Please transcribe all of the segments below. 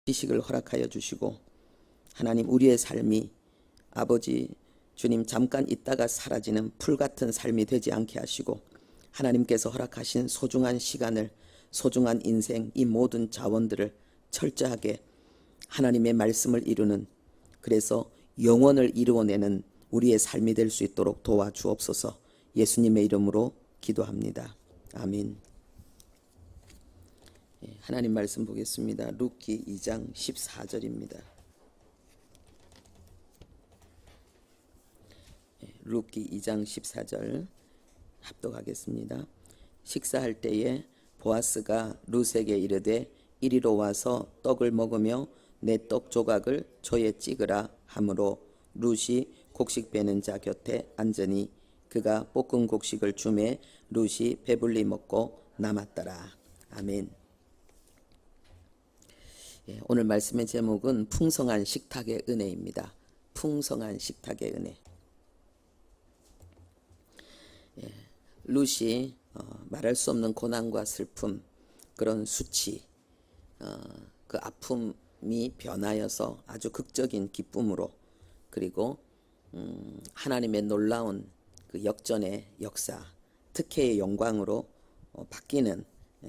지식을 허락하여 주시고, 하나님, 우리의 삶이 아버지 주님 잠깐 있다가 사라지는 풀같은 삶이 되지 않게 하시고, 하나님께서 허락하신 소중한 시간을, 소중한 인생, 이 모든 자원들을 철저하게 하나님의 말씀을 이루는, 그래서 영원을 이루어내는 우리의 삶이 될 수 있도록 도와주옵소서. 예수님의 이름으로 기도합니다. 아멘. 하나님 말씀 보겠습니다. 룻기 2장 14절입니다. 룻기 2장 14절 합독하겠습니다. 식사할 때에 보아스가 룻에게 이르되 이리로 와서 떡을 먹으며 내 떡 조각을 조에 찍으라 하므로 룻이 곡식 베는 자 곁에 앉으니 그가 볶은 곡식을 주매 룻이 배불리 먹고 남았더라. 아멘. 오늘 말씀의 제목은 풍성한 식탁의 은혜입니다. 풍성한 식탁의 은혜. 룻이 말할 수 없는 고난과 슬픔, 그런 수치, 그 아픔이 변하여서 아주 극적인 기쁨으로, 그리고 하나님의 놀라운 그 역전의 역사, 특혜의 영광으로 바뀌는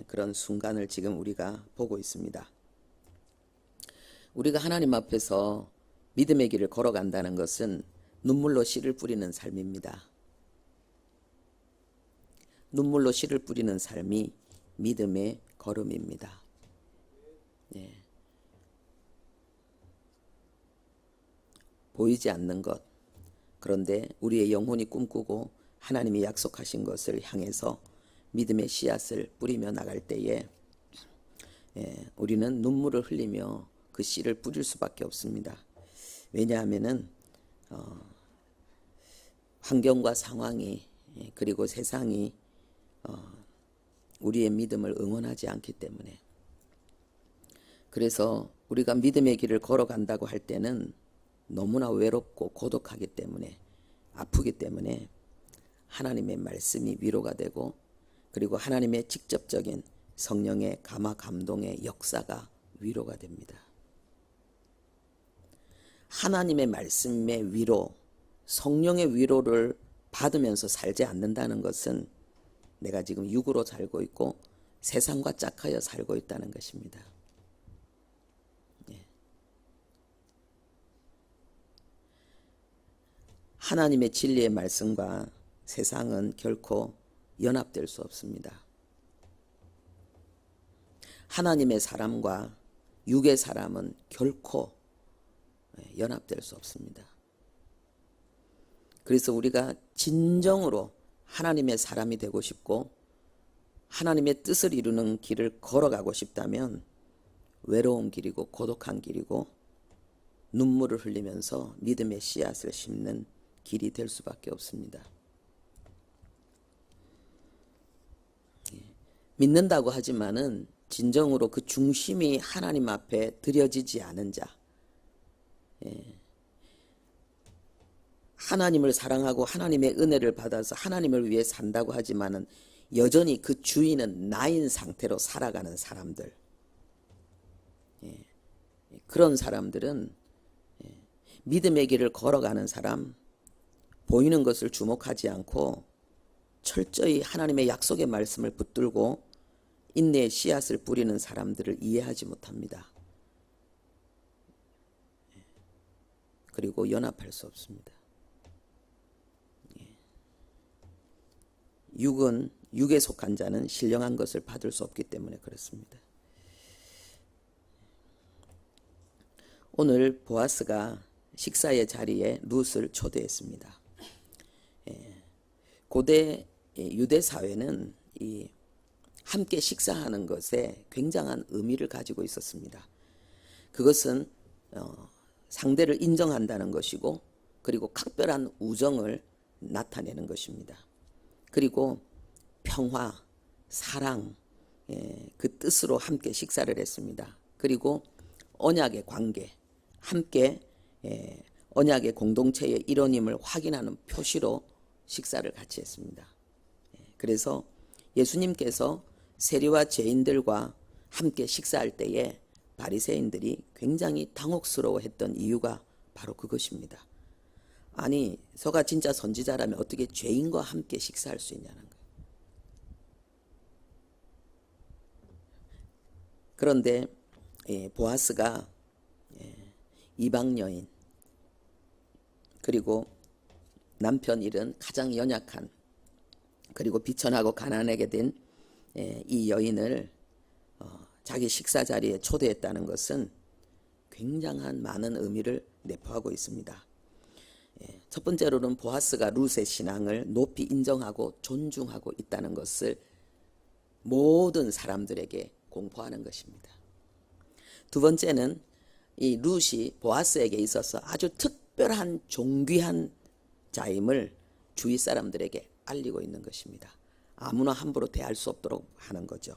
그런 순간을 지금 우리가 보고 있습니다. 우리가 하나님 앞에서 믿음의 길을 걸어간다는 것은 눈물로 씨를 뿌리는 삶입니다. 눈물로 씨를 뿌리는 삶이 믿음의 걸음입니다. 보이지 않는 것, 그런데 우리의 영혼이 꿈꾸고 하나님이 약속하신 것을 향해서 믿음의 씨앗을 뿌리며 나갈 때에 우리는 눈물을 흘리며 그 씨를 뿌릴 수밖에 없습니다. 왜냐하면은 환경과 상황이, 그리고 세상이 우리의 믿음을 응원하지 않기 때문에, 그래서 우리가 믿음의 길을 걸어간다고 할 때는 너무나 외롭고 고독하기 때문에, 아프기 때문에 하나님의 말씀이 위로가 되고, 그리고 하나님의 직접적인 성령의 감화 감동의 역사가 위로가 됩니다. 하나님의 말씀의 위로, 성령의 위로를 받으면서 살지 않는다는 것은 내가 지금 육으로 살고 있고 세상과 짝하여 살고 있다는 것입니다. 하나님의 진리의 말씀과 세상은 결코 연합될 수 없습니다. 하나님의 사람과 육의 사람은 결코 연합될 수 없습니다. 그래서 우리가 진정으로 하나님의 사람이 되고 싶고 하나님의 뜻을 이루는 길을 걸어가고 싶다면 외로운 길이고 고독한 길이고 눈물을 흘리면서 믿음의 씨앗을 심는 길이 될 수밖에 없습니다. 믿는다고 하지만은 진정으로 그 중심이 하나님 앞에 드려지지 않은 자, 하나님을 사랑하고 하나님의 은혜를 받아서 하나님을 위해 산다고 하지만은 여전히 그 주인은 나인 상태로 살아가는 사람들, 그런 사람들은 믿음의 길을 걸어가는 사람, 보이는 것을 주목하지 않고 철저히 하나님의 약속의 말씀을 붙들고 인내의 씨앗을 뿌리는 사람들을 이해하지 못합니다. 그리고 연합할 수 없습니다. 육에 속한 자는 신령한 것을 받을 수 없기 때문에 그렇습니다. 오늘 보아스가 식사의 자리에 룻을 초대했습니다. 고대 유대 사회는 이 함께 식사하는 것에 굉장한 의미를 가지고 있었습니다. 그것은 상대를 인정한다는 것이고, 그리고 각별한 우정을 나타내는 것입니다. 그리고 평화, 사랑, 그 뜻으로 함께 식사를 했습니다. 그리고 언약의 관계, 함께 언약의 공동체의 일원임을 확인하는 표시로 식사를 같이 했습니다. 그래서 예수님께서 세리와 죄인들과 함께 식사할 때에 바리새인들이 굉장히 당혹스러워했던 이유가 바로 그것입니다. 아니, 저가 진짜 선지자라면 어떻게 죄인과 함께 식사할 수 있냐는 거예요. 그런데 보아스가 이방 여인, 그리고 남편 잃은 가장 연약한, 그리고 비천하고 가난하게 된 이 여인을 자기 식사 자리에 초대했다는 것은 굉장한 많은 의미를 내포하고 있습니다. 첫 번째로는 보아스가 룻의 신앙을 높이 인정하고 존중하고 있다는 것을 모든 사람들에게 공포하는 것입니다. 두 번째는 이 룻이 보아스에게 있어서 아주 특별한 존귀한 자임을 주위 사람들에게 알리고 있는 것입니다. 아무나 함부로 대할 수 없도록 하는 거죠.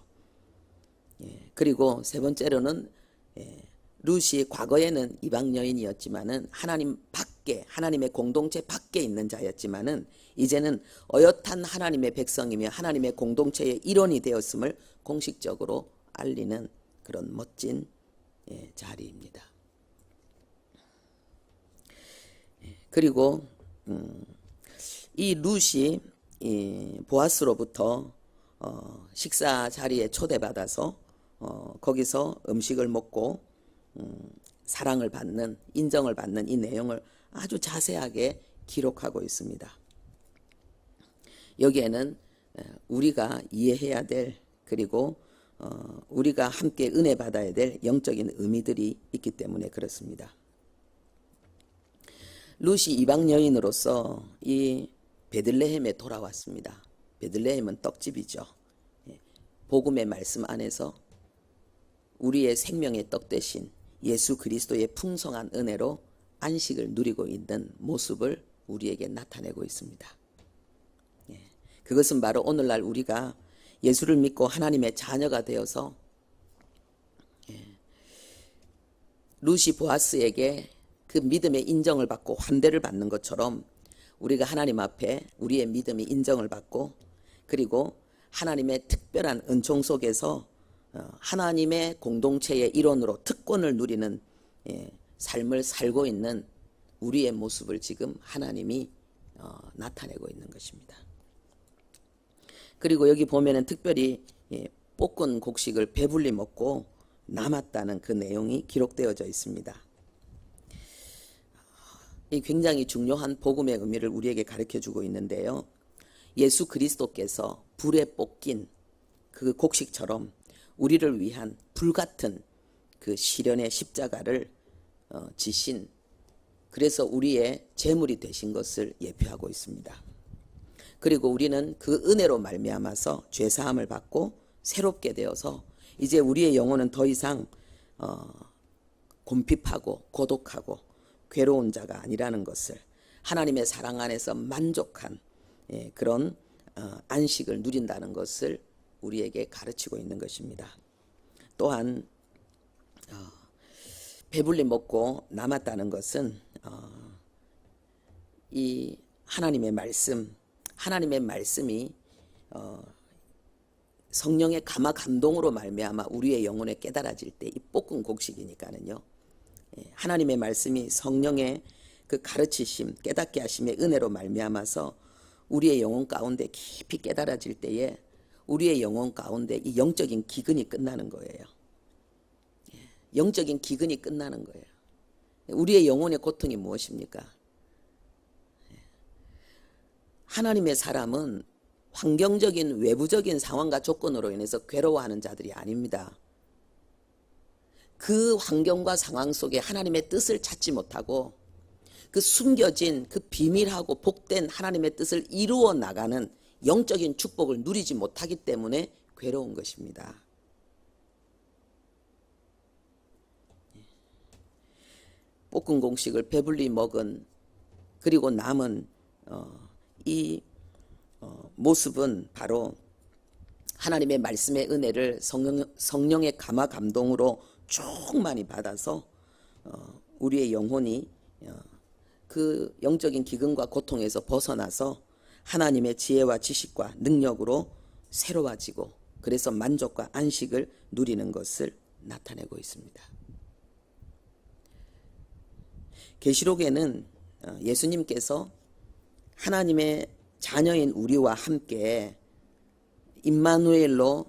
그리고 세 번째로는 룻이 과거에는 이방 여인이었지만은 하나님 밖에, 하나님의 공동체 밖에 있는 자였지만은 이제는 어엿한 하나님의 백성이며 하나님의 공동체의 일원이 되었음을 공식적으로 알리는 그런 멋진 자리입니다. 그리고 이 룻이 보아스로부터 식사 자리에 초대받아서 거기서 음식을 먹고 사랑을 받는, 인정을 받는 이 내용을 아주 자세하게 기록하고 있습니다. 여기에는 우리가 이해해야 될, 그리고 우리가 함께 은혜 받아야 될 영적인 의미들이 있기 때문에 그렇습니다. 룻이 이방 여인으로서 이 베들레헴에 돌아왔습니다. 베들레헴은 떡집이죠. 복음의 말씀 안에서 우리의 생명의 떡 대신 예수 그리스도의 풍성한 은혜로 안식을 누리고 있는 모습을 우리에게 나타내고 있습니다. 그것은 바로 오늘날 우리가 예수를 믿고 하나님의 자녀가 되어서 룻이 보아스에게 그 믿음의 인정을 받고 환대를 받는 것처럼 우리가 하나님 앞에 우리의 믿음이 인정을 받고, 그리고 하나님의 특별한 은총 속에서 하나님의 공동체의 일원으로 특권을 누리는 삶을 살고 있는 우리의 모습을 지금 하나님이 나타내고 있는 것입니다. 그리고 여기 보면은 특별히 볶은 곡식을 배불리 먹고 남았다는 그 내용이 기록되어져 있습니다. 이 굉장히 중요한 복음의 의미를 우리에게 가르쳐주고 있는데요. 예수 그리스도께서 불에 볶인 그 곡식처럼 우리를 위한 불같은 그 시련의 십자가를 지신, 그래서 우리의 제물이 되신 것을 예표하고 있습니다. 그리고 우리는 그 은혜로 말미암아서 죄사함을 받고 새롭게 되어서 이제 우리의 영혼은 더 이상 곰핍하고 고독하고 괴로운 자가 아니라는 것을, 하나님의 사랑 안에서 만족한 그런 안식을 누린다는 것을 우리에게 가르치고 있는 것입니다. 또한 배불리 먹고 남았다는 것은 이 하나님의 말씀, 하나님의 말씀이 성령의 감화 감동으로 말미암아 우리의 영혼에 깨달아질 때 이 볶은 곡식이니까는요. 하나님의 말씀이 성령의 그 가르치심, 깨닫게 하심의 은혜로 말미암아서 우리의 영혼 가운데 깊이 깨달아질 때에 우리의 영혼 가운데 이 영적인 기근이 끝나는 거예요. 영적인 기근이 끝나는 거예요. 우리의 영혼의 고통이 무엇입니까? 하나님의 사람은 환경적인 외부적인 상황과 조건으로 인해서 괴로워하는 자들이 아닙니다. 그 환경과 상황 속에 하나님의 뜻을 찾지 못하고 그 숨겨진 그 비밀하고 복된 하나님의 뜻을 이루어 나가는 영적인 축복을 누리지 못하기 때문에 괴로운 것입니다. 볶은 곡식을 배불리 먹은, 그리고 남은 이 모습은 바로 하나님의 말씀의 은혜를 성령의 감화 감동으로 충만히 받아서 우리의 영혼이 그 영적인 기근과 고통에서 벗어나서 하나님의 지혜와 지식과 능력으로 새로워지고, 그래서 만족과 안식을 누리는 것을 나타내고 있습니다. 계시록에는 예수님께서 하나님의 자녀인 우리와 함께 임마누엘로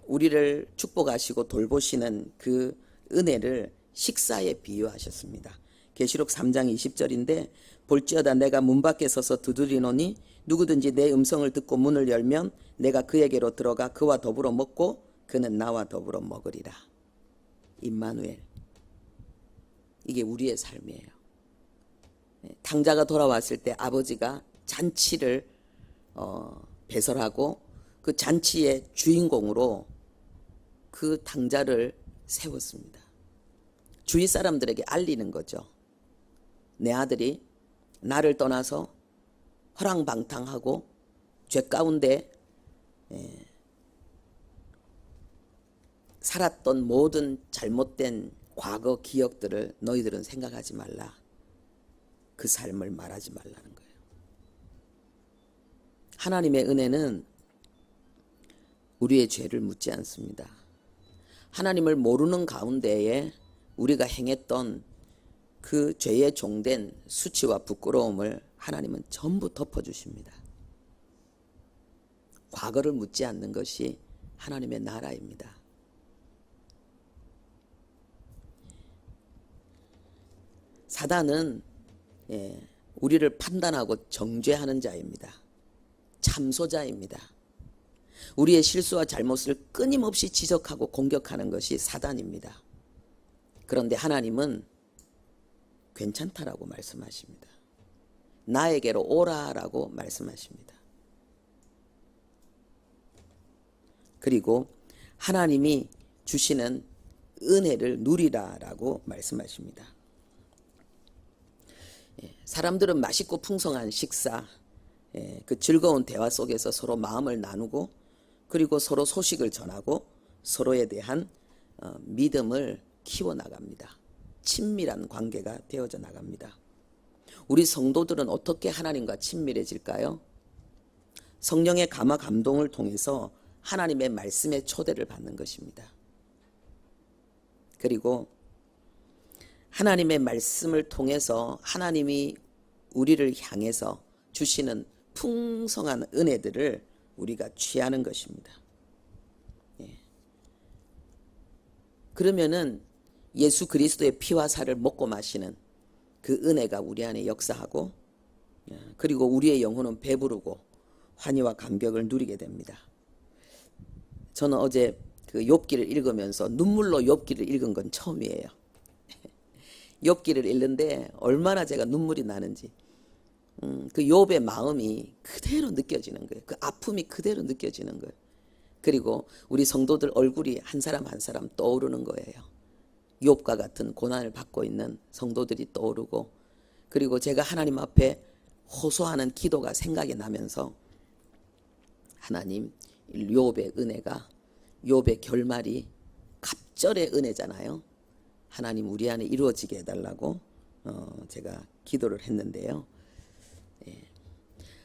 우리를 축복하시고 돌보시는 그 은혜를 식사에 비유하셨습니다. 계시록 3장 20절인데 볼지어다 내가 문 밖에 서서 두드리노니 누구든지 내 음성을 듣고 문을 열면 내가 그에게로 들어가 그와 더불어 먹고 그는 나와 더불어 먹으리라. 임마누엘. 이게 우리의 삶이에요. 탕자가 돌아왔을 때 아버지가 잔치를 배설하고 그 잔치의 주인공으로 그 탕자를 세웠습니다. 주위 사람들에게 알리는 거죠. 내 아들이 나를 떠나서 허랑방탕하고 죄 가운데 살았던 모든 잘못된 과거 기억들을 너희들은 생각하지 말라. 그 삶을 말하지 말라는 거예요. 하나님의 은혜는 우리의 죄를 묻지 않습니다. 하나님을 모르는 가운데에 우리가 행했던 그 죄에 종된 수치와 부끄러움을 하나님은 전부 덮어주십니다. 과거를 묻지 않는 것이 하나님의 나라입니다. 사단은 우리를 판단하고 정죄하는 자입니다. 참소자입니다. 우리의 실수와 잘못을 끊임없이 지적하고 공격하는 것이 사단입니다. 그런데 하나님은 괜찮다라고 말씀하십니다. 나에게로 오라라고 말씀하십니다. 그리고 하나님이 주시는 은혜를 누리라라고 말씀하십니다. 사람들은 맛있고 풍성한 식사, 그 즐거운 대화 속에서 서로 마음을 나누고 그리고 서로 소식을 전하고 서로에 대한 믿음을 키워나갑니다. 친밀한 관계가 되어져 나갑니다. 우리 성도들은 어떻게 하나님과 친밀해질까요? 성령의 감화 감동을 통해서 하나님의 말씀의 초대를 받는 것입니다. 그리고 하나님의 말씀을 통해서 하나님이 우리를 향해서 주시는 풍성한 은혜들을 우리가 취하는 것입니다. 그러면은 예수 그리스도의 피와 살을 먹고 마시는 그 은혜가 우리 안에 역사하고 그리고 우리의 영혼은 배부르고 환희와 감격을 누리게 됩니다. 저는 어제 그 욥기를 읽으면서 눈물로 욥기를 읽은 건 처음이에요. 욥기를 읽는데 얼마나 제가 눈물이 나는지 그 욥의 마음이 그대로 느껴지는 거예요. 그 아픔이 그대로 느껴지는 거예요. 그리고 우리 성도들 얼굴이 한 사람 한 사람 떠오르는 거예요. 욥과 같은 고난을 받고 있는 성도들이 떠오르고 그리고 제가 하나님 앞에 호소하는 기도가 생각이 나면서 하나님 욥의 은혜가 욥의 결말이 갑절의 은혜잖아요. 하나님 우리 안에 이루어지게 해달라고 제가 기도를 했는데요.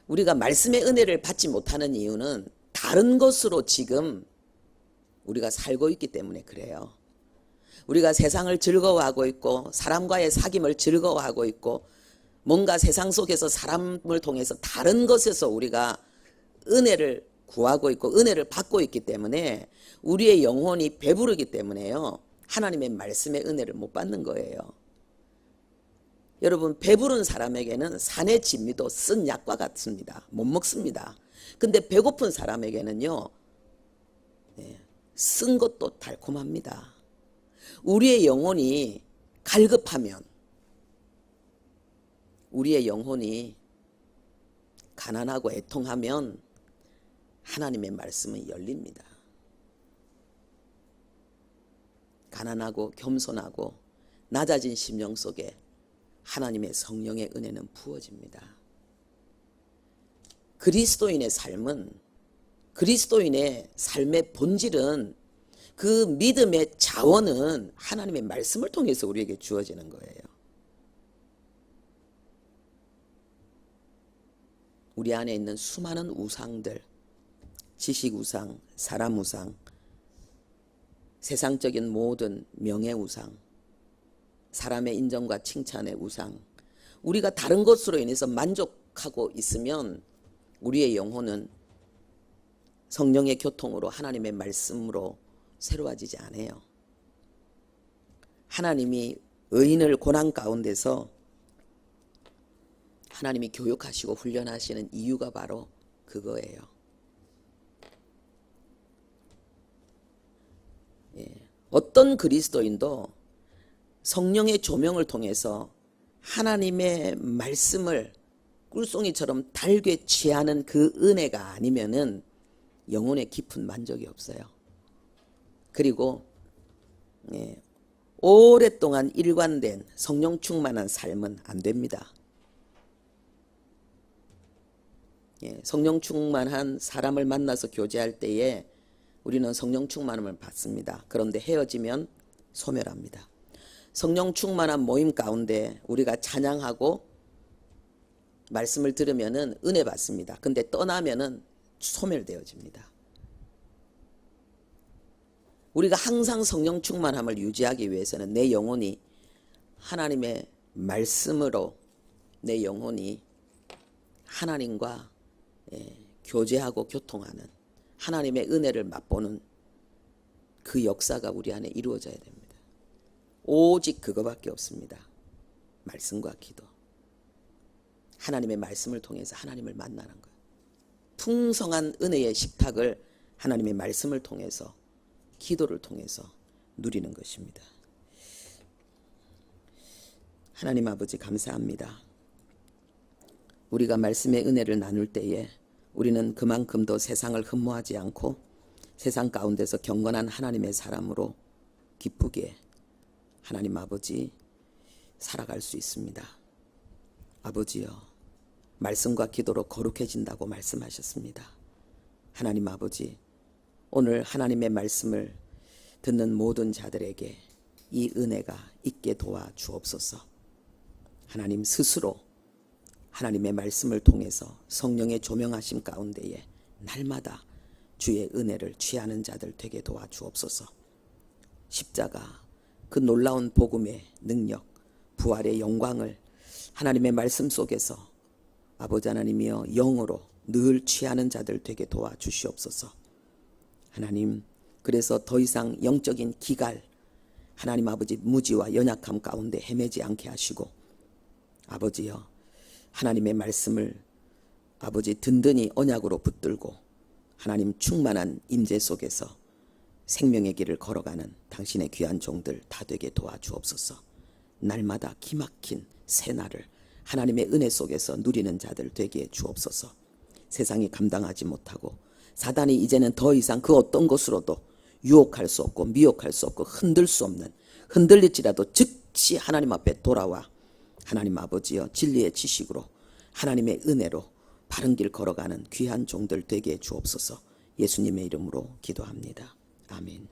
우리가 말씀의 은혜를 받지 못하는 이유는 다른 것으로 지금 우리가 살고 있기 때문에 그래요. 우리가 세상을 즐거워하고 있고 사람과의 사귐을 즐거워하고 있고 뭔가 세상 속에서 사람을 통해서 다른 것에서 우리가 은혜를 구하고 있고 은혜를 받고 있기 때문에 우리의 영혼이 배부르기 때문에요. 하나님의 말씀의 은혜를 못 받는 거예요. 여러분 배부른 사람에게는 산의 진미도 쓴 약과 같습니다. 못 먹습니다. 근데 배고픈 사람에게는요. 쓴 것도 달콤합니다. 우리의 영혼이 갈급하면 우리의 영혼이 가난하고 애통하면 하나님의 말씀은 열립니다. 가난하고 겸손하고 낮아진 심령 속에 하나님의 성령의 은혜는 부어집니다. 그리스도인의 삶은 그리스도인의 삶의 본질은 그 믿음의 자원은 하나님의 말씀을 통해서 우리에게 주어지는 거예요. 우리 안에 있는 수많은 우상들, 지식 우상, 사람 우상, 세상적인 모든 명예 우상, 사람의 인정과 칭찬의 우상, 우리가 다른 것으로 인해서 만족하고 있으면 우리의 영혼은 성령의 교통으로 하나님의 말씀으로 새로워지지 않아요. 하나님이 의인을 고난 가운데서 하나님이 교육하시고 훈련하시는 이유가 바로 그거예요. 어떤 그리스도인도 성령의 조명을 통해서 하나님의 말씀을 꿀송이처럼 달게 취하는 그 은혜가 아니면은 영혼의 깊은 만족이 없어요. 그리고 오랫동안 일관된 성령 충만한 삶은 안 됩니다. 성령 충만한 사람을 만나서 교제할 때에 우리는 성령 충만함을 받습니다. 그런데 헤어지면 소멸합니다. 성령 충만한 모임 가운데 우리가 찬양하고 말씀을 들으면은 은혜 받습니다. 근데 떠나면은 소멸되어집니다. 우리가 항상 성령 충만함을 유지하기 위해서는 내 영혼이 하나님의 말씀으로 내 영혼이 하나님과 교제하고 교통하는 하나님의 은혜를 맛보는 그 역사가 우리 안에 이루어져야 됩니다. 오직 그거밖에 없습니다. 말씀과 기도. 하나님의 말씀을 통해서 하나님을 만나는 거예요. 풍성한 은혜의 식탁을 하나님의 말씀을 통해서 기도를 통해서 누리는 것입니다. 하나님 아버지 감사합니다. 우리가 말씀의 은혜를 나눌 때에 우리는 그만큼 더 세상을 흠모하지 않고 세상 가운데서 경건한 하나님의 사람으로 기쁘게 하나님 아버지 살아갈 수 있습니다. 아버지여, 말씀과 기도로 거룩해진다고 말씀하셨습니다. 하나님 아버지, 오늘 하나님의 말씀을 듣는 모든 자들에게 이 은혜가 있게 도와 주옵소서. 하나님 스스로 하나님의 말씀을 통해서 성령의 조명하심 가운데에 날마다 주의 은혜를 취하는 자들 되게 도와 주옵소서. 십자가 그 놀라운 복음의 능력, 부활의 영광을 하나님의 말씀 속에서 아버지 하나님이여 영으로 늘 취하는 자들 되게 도와 주시옵소서. 하나님, 그래서 더 이상 영적인 기갈, 하나님 아버지 무지와 연약함 가운데 헤매지 않게 하시고, 아버지여 하나님의 말씀을 아버지 든든히 언약으로 붙들고 하나님 충만한 임재 속에서 생명의 길을 걸어가는 당신의 귀한 종들 다 되게 도와주옵소서. 날마다 기막힌 새날을 하나님의 은혜 속에서 누리는 자들 되게 주옵소서. 세상이 감당하지 못하고 사단이 이제는 더 이상 그 어떤 것으로도 유혹할 수 없고 미혹할 수 없고 흔들 수 없는, 흔들릴지라도 즉시 하나님 앞에 돌아와 하나님 아버지여 진리의 지식으로 하나님의 은혜로 바른 길 걸어가는 귀한 종들 되게 주옵소서. 예수님의 이름으로 기도합니다. 아멘.